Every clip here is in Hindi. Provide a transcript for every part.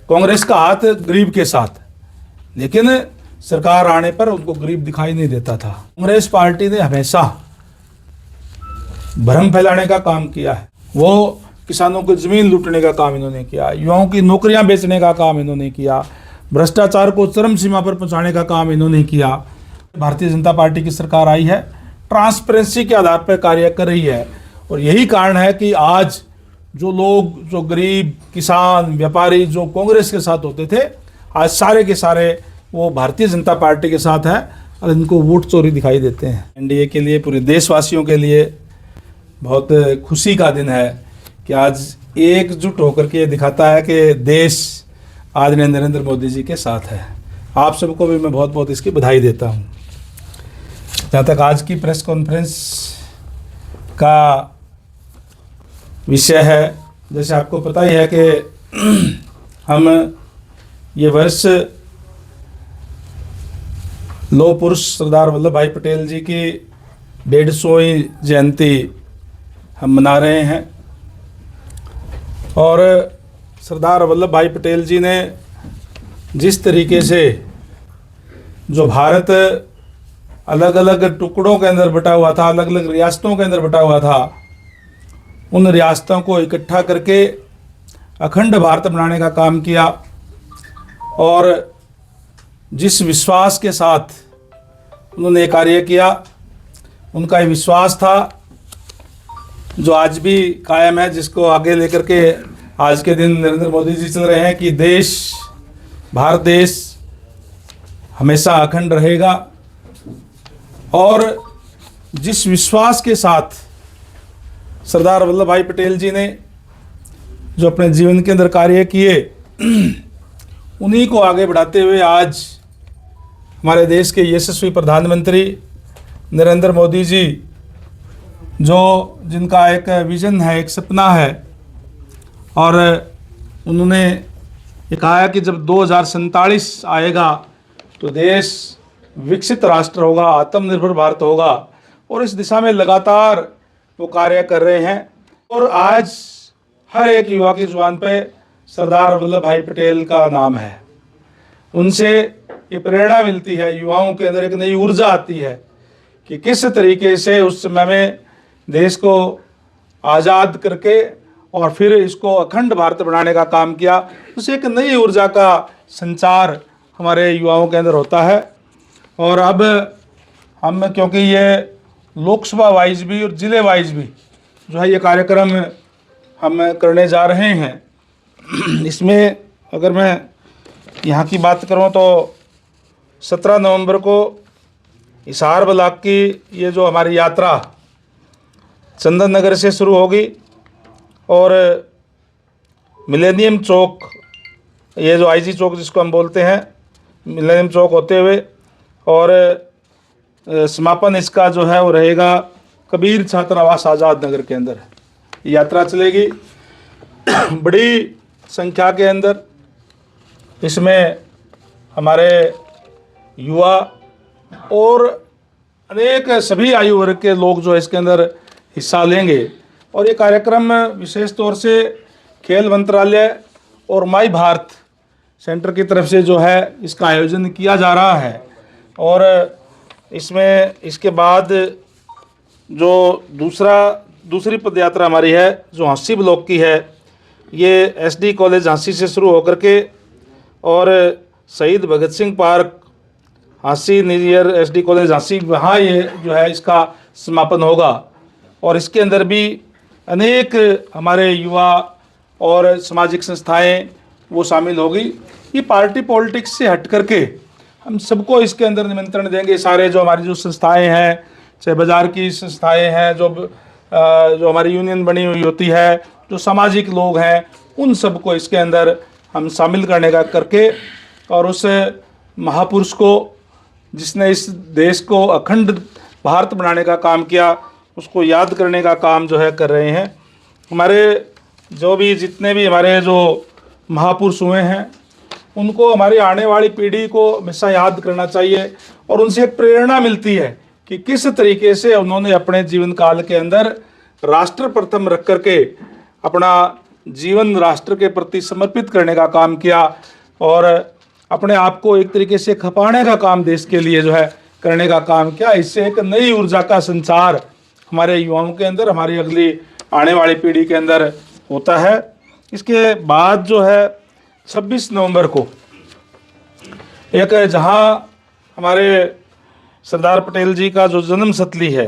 कांग्रेस का हाथ गरीब के साथ, लेकिन सरकार आने पर उनको गरीब दिखाई नहीं देता था। कांग्रेस पार्टी ने हमेशा भ्रम फैलाने का काम किया है। वो किसानों की जमीन लूटने का काम इन्होंने किया, युवाओं की नौकरियां बेचने का काम इन्होंने किया, भ्रष्टाचार को चरम सीमा पर पहुंचाने का काम इन्होंने किया। भारतीय जनता पार्टी की सरकार आई है, ट्रांसपेरेंसी के आधार पर कार्य कर रही है, और यही कारण है कि आज जो लोग, जो गरीब किसान व्यापारी जो कांग्रेस के साथ होते थे, आज सारे के सारे वो भारतीय जनता पार्टी के साथ है और इनको वोट चोरी दिखाई देते हैं। एनडीए के लिए, पूरे देशवासियों के लिए बहुत खुशी का दिन है कि आज एकजुट होकर के दिखाता है कि देश आज नरेंद्र मोदी जी के साथ है। आप सबको भी मैं बहुत बहुत इसकी बधाई देता हूँ। जहाँ तक आज की प्रेस कॉन्फ्रेंस का विषय है, जैसे आपको पता ही है कि हम ये वर्ष लौह पुरुष सरदार वल्लभ भाई पटेल जी की 150वीं जयंती हम मना रहे हैं। और सरदार वल्लभ भाई पटेल जी ने जिस तरीके से जो भारत अलग अलग टुकड़ों के अंदर बटा हुआ था, अलग अलग रियासतों के अंदर बटा हुआ था, उन रियासतों को इकट्ठा करके अखंड भारत बनाने का काम किया। और जिस विश्वास के साथ उन्होंने कार्य किया, उनका ये विश्वास था जो आज भी कायम है, जिसको आगे लेकर के आज के दिन नरेंद्र मोदी जी चल रहे हैं कि देश, भारत देश हमेशा अखंड रहेगा। और जिस विश्वास के साथ सरदार वल्लभ भाई पटेल जी ने जो अपने जीवन के अंदर कार्य किए, उन्हीं को आगे बढ़ाते हुए आज हमारे देश के यशस्वी प्रधानमंत्री नरेंद्र मोदी जी, जो जिनका एक विज़न है, एक सपना है, और उन्होंने ये कहा कि जब 2047 आएगा तो देश विकसित राष्ट्र होगा, आत्मनिर्भर भारत होगा, और इस दिशा में लगातार वो कार्य कर रहे हैं। और आज हर एक युवा की जुबान पे सरदार वल्लभ भाई पटेल का नाम है। उनसे ये प्रेरणा मिलती है, युवाओं के अंदर एक नई ऊर्जा आती है कि किस तरीके से उस समय में देश को आज़ाद करके और फिर इसको अखंड भारत बनाने का काम किया। उससे एक नई ऊर्जा का संचार हमारे युवाओं के अंदर होता है। और अब हम, क्योंकि ये लोकसभा वाइज भी और ज़िले वाइज भी जो है ये कार्यक्रम हम करने जा रहे हैं, इसमें अगर मैं यहाँ की बात करूँ तो 17 नवंबर को हिसार ब्लॉक की ये जो हमारी यात्रा चंदन नगर से शुरू होगी और मिलेनियम चौक, ये जो आईजी चौक जिसको हम बोलते हैं, मिलेनियम चौक होते हुए, और समापन इसका जो है वो रहेगा कबीर छात्रावास आज़ाद नगर के अंदर यात्रा चलेगी। बड़ी संख्या के अंदर इसमें हमारे युवा और अनेक सभी आयु वर्ग के लोग जो है इसके अंदर हिस्सा लेंगे। और ये कार्यक्रम विशेष तौर से खेल मंत्रालय और माई भारत सेंटर की तरफ से जो है इसका आयोजन किया जा रहा है। और इसमें इसके बाद जो दूसरी पदयात्रा हमारी है जो झांसी ब्लॉक की है, ये एसडी कॉलेज झांसी से शुरू होकर के और शहीद Bhagat Singh park Jhansi near SD college Jhansi, वहाँ ये जो है इसका समापन होगा। और इसके अंदर भी अनेक हमारे युवा और सामाजिक संस्थाएं वो शामिल होगी। ये पार्टी पॉलिटिक्स से हट करके हम सबको इसके अंदर निमंत्रण देंगे। सारे जो हमारी जो संस्थाएं हैं, चाहे बाज़ार की संस्थाएं हैं, जो हमारी यूनियन बनी हुई होती है, जो सामाजिक लोग हैं, उन सबको इसके अंदर हम शामिल करने का करके और उस महापुरुष को जिसने इस देश को अखंड भारत बनाने का काम किया, उसको याद करने का काम जो है कर रहे हैं। हमारे जो भी जितने भी हमारे जो महापुरुष हुए हैं, उनको हमारी आने वाली पीढ़ी को हमेशा याद करना चाहिए और उनसे एक प्रेरणा मिलती है कि किस तरीके से उन्होंने अपने जीवन काल के अंदर राष्ट्र प्रथम रख करके अपना जीवन राष्ट्र के प्रति समर्पित करने का काम किया और अपने आप को एक तरीके से खपाने का काम देश के लिए जो है करने का काम किया। इससे एक नई ऊर्जा का संचार हमारे युवाओं के अंदर, हमारी अगली आने वाली पीढ़ी के अंदर होता है। इसके बाद जो है 26 नवंबर को एक जहां हमारे सरदार पटेल जी का जो जन्म स्थली है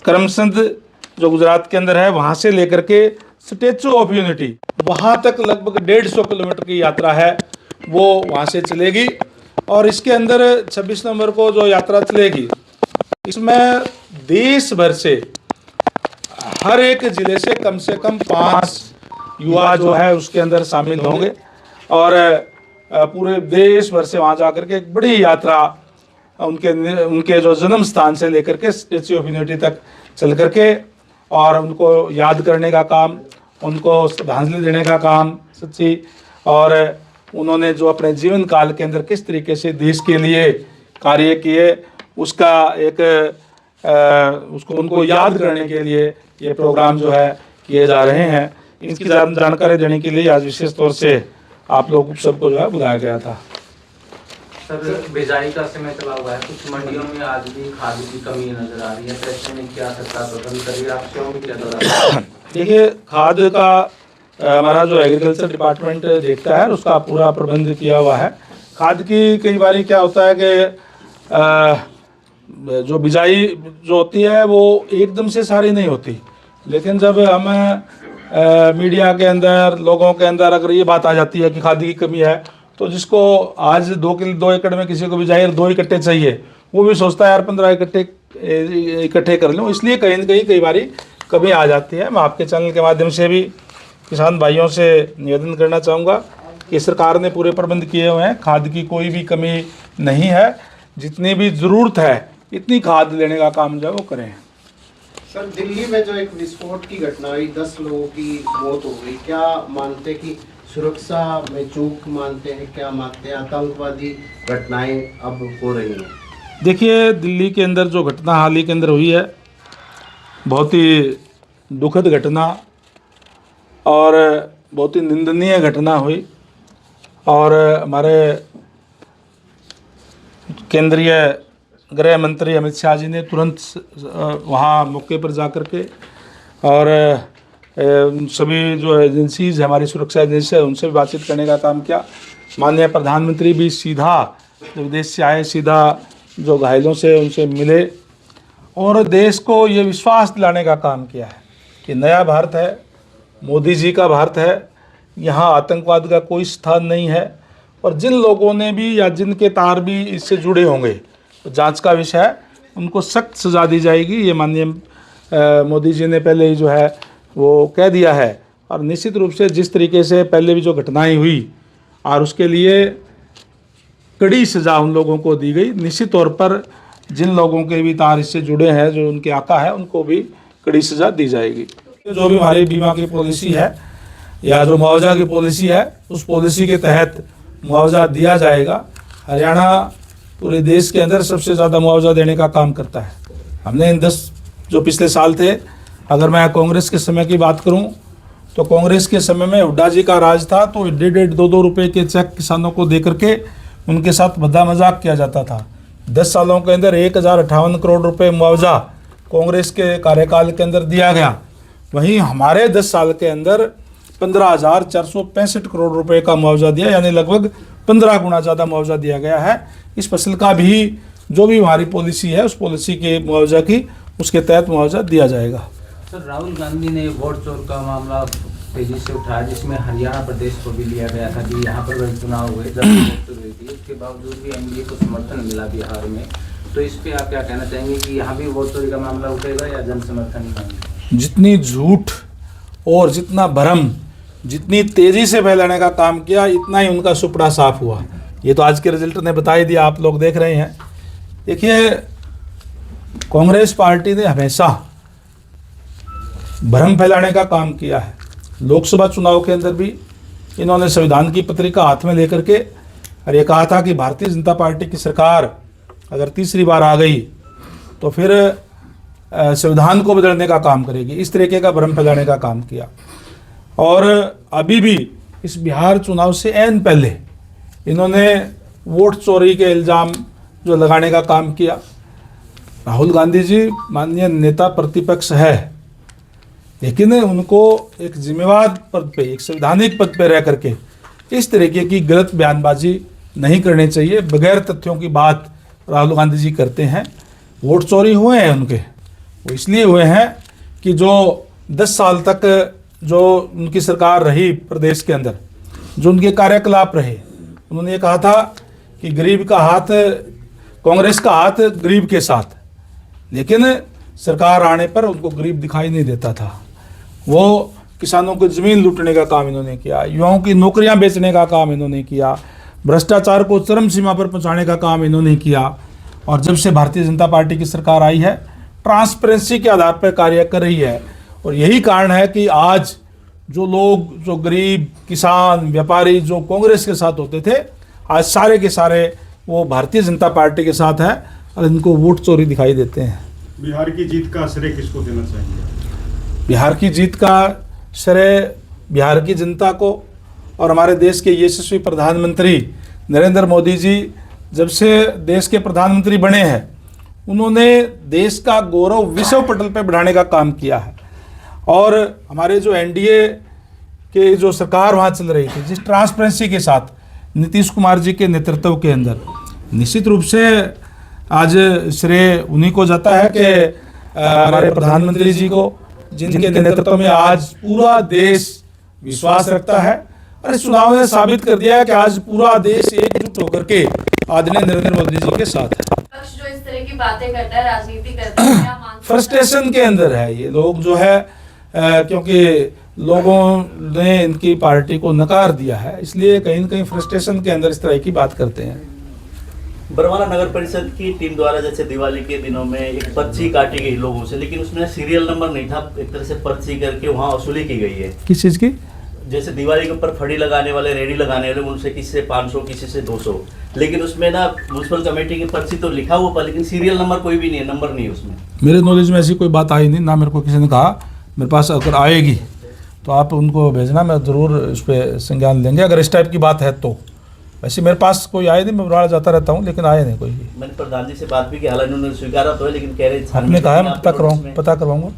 करमसद जो गुजरात के अंदर है, वहाँ से लेकर के स्टैचू ऑफ यूनिटी वहाँ तक लगभग 150 किलोमीटर की यात्रा है, वो वहाँ से चलेगी। और इसके अंदर 26 नवंबर को जो यात्रा चलेगी, इसमें देश भर से हर एक जिले से कम 5 युवा जो है उसके अंदर शामिल होंगे और पूरे देश भर से वहाँ जाकर के एक बड़ी यात्रा उनके जो जन्म स्थान से लेकर के स्टैच्यू ऑफ यूनिटी तक चल करके और उनको याद करने का काम, उनको श्रद्धांजलि देने का काम सच्ची, और उन्होंने जो अपने जीवन काल के अंदर किस तरीके से देश के लिए कार्य किए उसका एक उसको उनको याद करने के लिए ये प्रोग्राम जो है किए जा रहे हैं। इसकी जानकारी देने के लिए आज विशेष तौर से आप लोग सबको जो है बुलाया गया था। सर, बिजाई का समय चला हुआ है, कुछ मंडियों में आज भी खाद की कमी नजर आ रही है, तो ऐसे में क्या सरकार प्रबंध कर रही है, आप सेवाओं में क्या दौरा? देखिए, खाद का हमारा जो एग्रीकल्चर डिपार्टमेंट देखता है उसका पूरा प्रबंध किया हुआ है। खाद की कई बार क्या होता है कि जो बिजाई जो होती है वो एकदम से सारी नहीं होती, लेकिन जब हम मीडिया के अंदर लोगों के अंदर अगर ये बात आ जाती है कि खाद की कमी है, तो जिसको आज 2 एकड़ में किसी को बिजाई 2 इकट्ठे चाहिए, वो भी सोचता है यार 15 इकट्ठे कर लूँ। इसलिए कहीं न कहीं कई बारी कमी आ जाती है। मैं आपके चैनल के माध्यम से भी किसान भाइयों से निवेदन करना चाहूँगा कि सरकार ने पूरे प्रबंध किए हुए हैं, खाद की कोई भी कमी नहीं है, जितनी भी ज़रूरत है इतनी खाद लेने का काम जो है वो करें। सर, दिल्ली में जो एक विस्फोट की घटना हुई, 10 लोगों की मौत हो गई, क्या मानते कि सुरक्षा में चूक मानते हैं, क्या मानते हैं आतंकवादी घटनाएं अब हो रही हैं? देखिए, दिल्ली के अंदर जो घटना हाल ही के अंदर हुई है, बहुत ही दुखद घटना और बहुत ही निंदनीय घटना हुई और हमारे केंद्रीय गृह मंत्री अमित शाह जी ने तुरंत वहाँ मौके पर जा कर के और सभी जो एजेंसीज हमारी सुरक्षा एजेंसी है उनसे भी बातचीत करने का काम किया। माननीय प्रधानमंत्री भी सीधा जो विदेश से आए, सीधा जो घायलों से उनसे मिले और देश को ये विश्वास दिलाने का काम किया है कि नया भारत है, मोदी जी का भारत है, यहाँ आतंकवाद का कोई स्थान नहीं है। और जिन लोगों ने भी या जिनके तार भी इससे जुड़े होंगे तो जांच का विषय है, उनको सख्त सज़ा दी जाएगी। ये माननीय मोदी जी ने पहले ही जो है वो कह दिया है और निश्चित रूप से जिस तरीके से पहले भी जो घटनाएं हुई और उसके लिए कड़ी सज़ा उन लोगों को दी गई, निश्चित तौर पर जिन लोगों के भी तार इससे जुड़े हैं, जो उनके आका है, उनको भी कड़ी सज़ा दी जाएगी। जो भी हमारी बीमा की पॉलिसी है या जो मुआवजा की पॉलिसी है, उस पॉलिसी के तहत मुआवजा दिया जाएगा। हरियाणा पूरे देश के अंदर सबसे ज़्यादा मुआवजा देने का काम करता है। हमने इन 10 जो पिछले साल थे, अगर मैं कांग्रेस के समय की बात करूं तो कांग्रेस के समय में हुड्डा जी का राज था, तो 1.5-2 रुपये के चेक किसानों को दे करके उनके साथ भद्दा मजाक किया जाता था। 10 सालों के अंदर 1058 करोड़ रुपए मुआवजा कांग्रेस के कार्यकाल के अंदर दिया गया। वहीं हमारे 10 साल के अंदर 15,465 करोड़ रुपए का मुआवजा दिया, यानी लगभग 15 गुना ज़्यादा मुआवजा दिया गया है। इस फसल का भी जो भी हमारी पॉलिसी है, उस पॉलिसी के मुआवजा की उसके तहत मुआवजा दिया जाएगा। सर, राहुल गांधी ने वोट चोर का मामला तेजी से उठाया, जिसमें हरियाणा प्रदेश को भी लिया गया था कि यहाँ पर वही चुनाव हुए, जब वोट चोरी हुई थी, उसके बावजूद भी एनडीए को समर्थन मिला बिहार में। तो इस पर आप क्या कहना चाहेंगे कि यहाँ भी वोट चोरी का मामला उठेगा या जन समर्थन ही मांगेगा? जितनी झूठ और जितना भ्रम जितनी तेजी से फैलाने का काम किया, इतना ही उनका सुपड़ा साफ हुआ। ये तो आज के रिजल्ट ने बता ही दिया, आप लोग देख रहे हैं। देखिए, कांग्रेस पार्टी ने हमेशा भ्रम फैलाने का काम किया है। लोकसभा चुनाव के अंदर भी इन्होंने संविधान की पत्रिका हाथ में लेकर के और ये कहा था कि भारतीय जनता पार्टी की सरकार अगर तीसरी बार आ गई तो फिर संविधान को बदलने का काम करेगी। इस तरीके का भ्रम फैलाने का काम किया और अभी भी इस बिहार चुनाव से ऐन पहले इन्होंने वोट चोरी के इल्ज़ाम जो लगाने का काम किया। राहुल गांधी जी माननीय नेता प्रतिपक्ष है, लेकिन उनको एक जिम्मेवार पद पे, एक संवैधानिक पद पे रह करके इस तरीके की गलत बयानबाजी नहीं करनी चाहिए। बगैर तथ्यों की बात राहुल गांधी जी करते हैं। वोट चोरी हुए हैं उनके, वो इसलिए हुए हैं कि जो 10 साल तक जो उनकी सरकार रही प्रदेश के अंदर, जो उनके कार्यकलाप रहे, उन्होंने ये कहा था कि गरीब का हाथ, कांग्रेस का हाथ गरीब के साथ, लेकिन सरकार आने पर उनको गरीब दिखाई नहीं देता था। वो किसानों की ज़मीन लूटने का काम इन्होंने किया, युवाओं की नौकरियां बेचने का काम इन्होंने किया, भ्रष्टाचार को चरम सीमा पर पहुंचाने का काम इन्होंने किया। और जब से भारतीय जनता पार्टी की सरकार आई है, ट्रांसपेरेंसी के आधार पर कार्य कर रही है। और यही कारण है कि आज जो लोग, जो गरीब किसान व्यापारी जो कांग्रेस के साथ होते थे, आज सारे के सारे वो भारतीय जनता पार्टी के साथ है और इनको वोट चोरी दिखाई देते हैं। बिहार की जीत का श्रेय किसको देना चाहिए? बिहार की जीत का श्रेय बिहार की जनता को और हमारे देश के यशस्वी प्रधानमंत्री नरेंद्र मोदी जी जब से देश के प्रधानमंत्री बने हैं, उन्होंने देश का गौरव विश्व पटल पर बढ़ाने का काम किया है। और हमारे जो एनडीए के जो सरकार वहाँ चल रही थी, जिस ट्रांसपेरेंसी के साथ नीतीश कुमार जी के नेतृत्व के अंदर, निश्चित रूप से आज श्रेय उन्हीं को जाता है कि हमारे प्रधानमंत्री जी को, जिनके नेतृत्व में आज पूरा देश विश्वास रखता है। और इस चुनाव ने साबित कर दिया है कि आज पूरा देश एकजुट होकर के आदरणीय नरेंद्र मोदी जी के साथ है। पक्ष जो इस तरह की बातें करता है, राजनीति करता है, क्या मानते हैं? फ्रस्ट्रेशन के अंदर है ये लोग जो है, क्योंकि लोगों ने इनकी पार्टी को नकार दिया है, इसलिए कहीं न कहीं फ्रस्ट्रेशन के अंदर इस तरह की बात करते हैं। बरवाला नगर परिषद की टीम द्वारा जैसे दिवाली के दिनों में एक पर्ची काटी गई लोगों से, लेकिन उसमें सीरियल नंबर नहीं था, एक तरह से पर्ची करके वहाँ वसूली की गई है। किस चीज़ की? जैसे दिवाली के ऊपर फड़ी लगाने वाले, रेडी लगाने वाले, उनसे किसी से 500 किसी से 200, लेकिन उसमें ना म्यूनसिपल कमेटी की पर्ची तो लिखा हुआ, लेकिन सीरियल नंबर कोई भी नहीं है, नंबर नहीं है उसमें। मेरे नॉलेज में ऐसी कोई बात आई नहीं, ना मेरे को किसी ने कहा। मेरे पास अगर आएगी तो आप उनको भेजना, मैं ज़रूर उस पर संज्ञान लेंगे अगर इस टाइप की बात है तो। वैसे मेरे पास कोई आए नहीं, मैं बराड़ जाता रहता हूँ, लेकिन आए नहीं कोई भी। मैंने प्रधान जी से बात भी की, हालांकि उन्होंने स्वीकारा तो है, लेकिन कह रहे आपने कहा मैं पता करवाऊँगा।